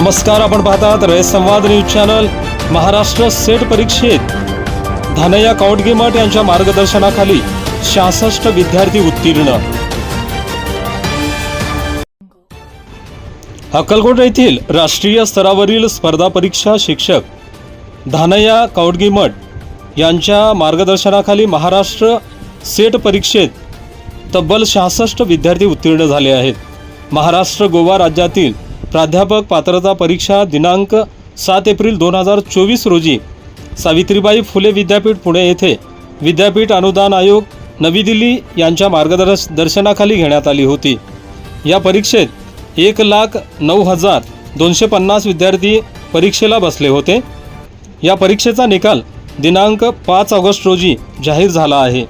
नमस्कार, आपण पाहतात रयत संवाद न्यूज चॅनल। महाराष्ट्र सेट परीक्षेत धानय्या कौडगे मठ यांच्या मार्गदर्शनाखाली 66 विद्यार्थी उत्तीर्ण। अक्कलकोट येथील राष्ट्रीय स्तरावरील स्पर्धा परीक्षा शिक्षक धानय्या कौडगे मठ यांच्या मार्गदर्शनाखाली महाराष्ट्र सेट परीक्षेत तब्बल 66 विद्यार्थी उत्तीर्ण झाले आहेत। महाराष्ट्र गोवा राज्यातील प्राध्यापक पात्रता परीक्षा दिनांक 7 एप्रिल 2024 रोजी सावित्रीबाई फुले विद्यापीठ पुणे येथे विद्यापीठ अनुदान आयोग नवी दिल्ली यांच्या मार्गदर्शनाखाली घेण्यात आली होती। या परीक्षेत 1,09,250 विद्यार्थी परीक्षेला बसले होते। या परीक्षेचा निकाल दिनांक 5 ऑगस्ट रोजी जाहीर झाला आहे।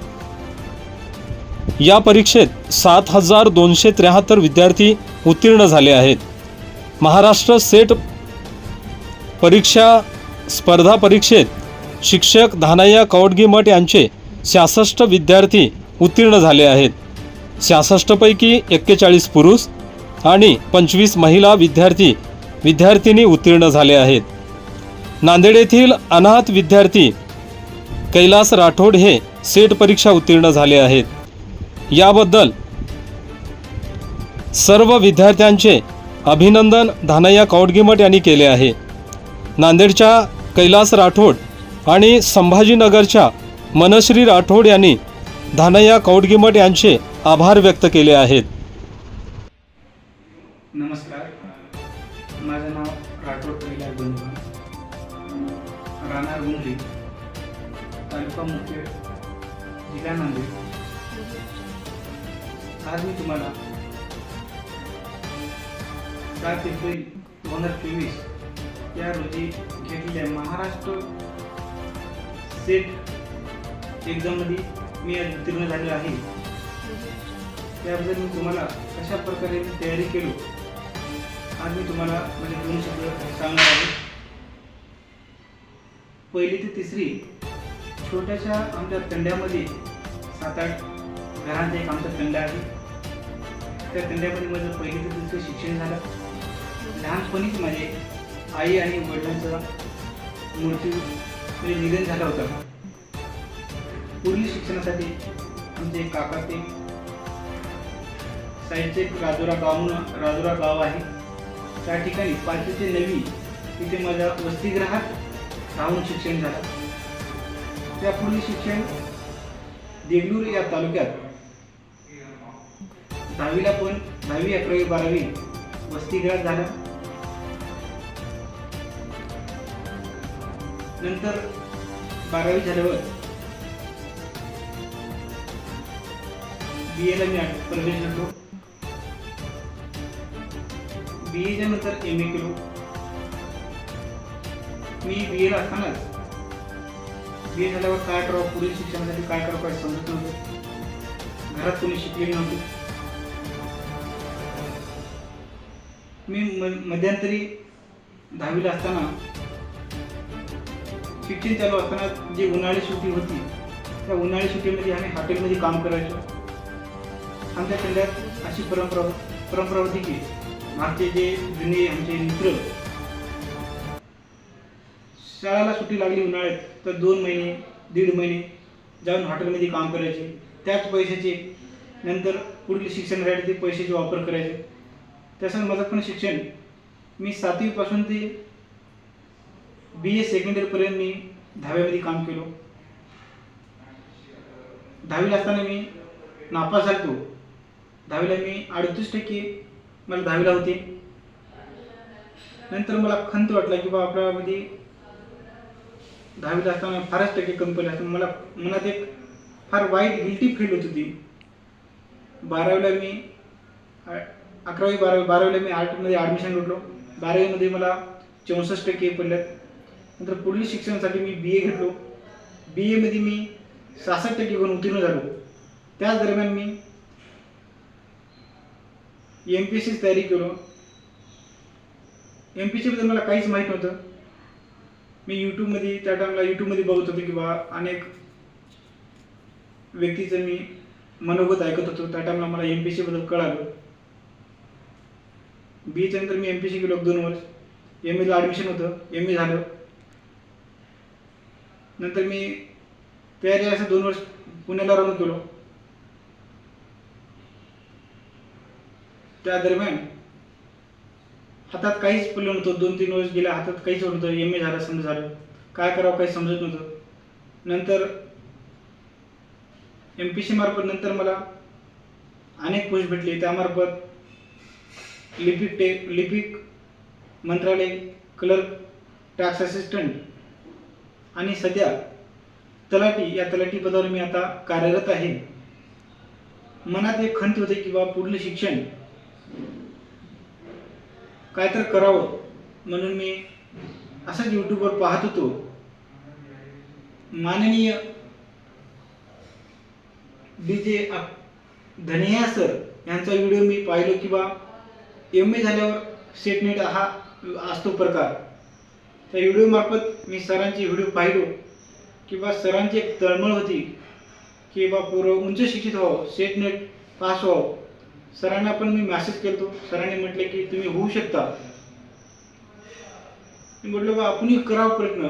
या परीक्षेत 7,273 विद्यार्थी उत्तीर्ण झाले आहेत। महाराष्ट्र सेट परीक्षा स्पर्धा परीक्षेत शिक्षक धानय्या कौडगे मठ यांचे 66 विद्यार्थी उत्तीर्ण झाले आहेत। 66 पैकी 41 पुरुष आणि 25 महिला विद्यार्थिनी उत्तीर्ण झाले आहेत। नांदेड येथील अनाथ विद्यार्थी कैलास राठोड हे सेट परीक्षा उत्तीर्ण झाले आहेत। याबद्दल सर्व विद्यार्थ्यांचे अभिनंदन धानय्या कौडगे मठ यांनी केले आहे। नांदेडच्या कैलास राठोड आणि संभाजीनगरच्या मनश्री राठोड यांनी धानय्या कौडगे मठ यांचे आभार व्यक्त केले आहेत। नमस्कार, माझं नाव राठोड कैलास बंधू, राहणार गुंगली, तालुका मुख्य, जिल्हा नांदेड। आज मी तुम्हाला 7 एप्रिल 2024 या रोजी घेतलेल्या महाराष्ट्र सेट एक्झाममध्ये मी आज उत्तीर्ण झालेलो आहे। त्याबद्दल मी तुम्हाला कशा प्रकारे तयारी केली आज मी तुम्हाला म्हणजे 2 शब्द सांगणार आहे। पहिली ते तिसरी छोट्याशा आमच्या तंड्यामध्ये 7-8 घरांचा एक आमचा तंडा आहे। त्या तंड्यामध्ये माझं पहिली ते तिसरी शिक्षण झालं। लहानपणीच माझे आई आणि वडिलांचा मृत्यू म्हणजे निधन झाला होता। पुढील शिक्षणासाठी आमचे काका ते साईडचे राजुरा गाव आहे, त्या ठिकाणी 5वी ते 9वी तिथे माझ्या वसतिगृहात राहून शिक्षण झालं। त्या पुढील शिक्षण देगलूर या तालुक्यात 10वीला पण 10वी 11वी 12वी वसतिगृहात झालं। नंतर 12वी झाल्यावर BA ला मी प्रवेश घेतलो। BA च्या नंतर MA केलो। मी BA ला असतानाच BA झाल्यावर काय करावं, पुढील शिक्षणासाठी काय करावं काय समजत नव्हतं। घरात कोणी शिकलेले नव्हते। मी मध्यंतरी 10वीला असताना शिक्षण चालू असताना जी उन्हाळी सुट्टी होती त्या उन्हाळी सुट्टीमध्ये आम्ही हॉटेलमध्ये काम करायचो। आमच्या तंड्यात अशी परंपरा होती की आमचे जे जुने आमचे मित्र शाळेला सुट्टी लागली उन्हाळ्यात तर 2 महिने 1.5 महिने जाऊन हॉटेलमध्ये काम करायचे। त्याच पैशाचे नंतर पुढील शिक्षणासाठी ते पैशाचे वापर करायचे। तसंच माझं पण शिक्षण मी 7वी पासून ते BA सेकंड इयरपर्यंत मी 10वीमध्ये काम केलो। 10वीला असताना मी नापास झालो। 10वीला मी 38% मला 10वीला होते। नंतर मला खंत वाटला की बा आपल्यामध्ये 10वीला असताना फारच टक्के कमी पडले असताना मला मनात एक फार वाईट गिल्टी फील होत होती। 12वीला मी 12वीला मी आर्टमध्ये ॲडमिशन घेतलो। 12वीमध्ये मला 64% पडले। नंतर पुढील शिक्षणासाठी मी BA घेतलो। BA मध्ये मी 66% घेऊन उत्तीर्ण झालो। त्याच दरम्यान मी MPSCची तयारी केलो। MPSC बद्दल मला काहीच माहीत नव्हतं। मी त्या टाइमला यूट्यूबमध्ये बघत होतो की बा अनेक व्यक्तीचं मी मनोगत ऐकत होतो। त्या टाइमला मला MPSC बद्दल कळालं। BA च्या नंतर मी MPSC केलो 2 वर्ष। MA ला ॲडमिशन होतं, MA झालं. नंतर मी तयारी असं 2 वर्ष पुण्याला राहून केलो. त्या दरम्यान हातात काहीच पडलं नव्हतं. 2-3 वर्ष गेल्या, हातात काहीच नव्हतं. MA झालं, समजा झालं, काय करावं काही समजत नव्हतं. नंतर MPC मार्फत नंतर मला अनेक पोस्ट भेटले. त्यामार्फत लिपिक मंत्रालय, क्लर्क, टॅक्स असिस्टंट आणि सध्या तलाठी, या तलाठी पदावर मी आता कार्यरत आहे. मनात एक खंत होते की बाबा पुढलं शिक्षण काय तर करावं, म्हणून मी असंच यूट्यूबवर पाहत होतो. माननीय DJ धनैया सर यांचा व्हिडिओ मी पाहिलो की बा MA झाल्यावर सेट नेट हा असतो प्रकार. त्या व्हिडिओ मार्फत मी सरांचे व्हिडिओ पाहिलो की बा सरांची एक तळमळ होती की बा पोरं उंच शिक्षित व्हावं, सेट नेट पास व्हावं. सरांना पण मी मेसेज केलतो. सरांनी म्हटले की तुम्ही होऊ शकता. मी म्हटलं बा आपणही करावं प्रयत्न.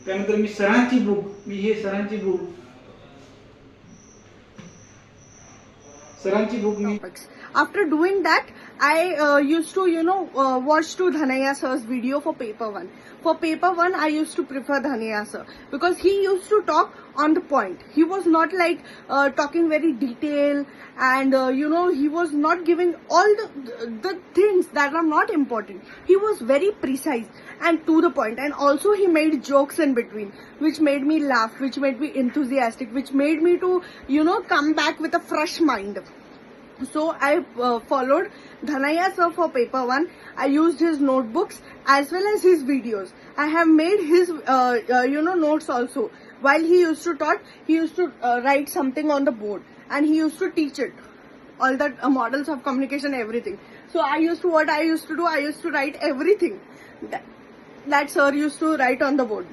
त्यानंतर मी सरांची book me After doing that, I used to, watch to Dhanaiya sir's video for paper 1. For paper 1, I used to prefer Dhanaiya sir because he used to talk on the point. He was not like talking very detailed, and he was not giving all the things that are not important. He was very precise and to the point, and also he made jokes in between, which made me laugh, which made me enthusiastic, which made me to come back with a fresh mind. So I followed Dhanaiya sir for paper 1. I used his notebooks as well as his videos. I have made his notes also. While he used to talk, he used to write something on the board, and he used to teach it all the models of communication, everything. So I used to write everything that sir used to write on the board,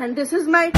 and this is my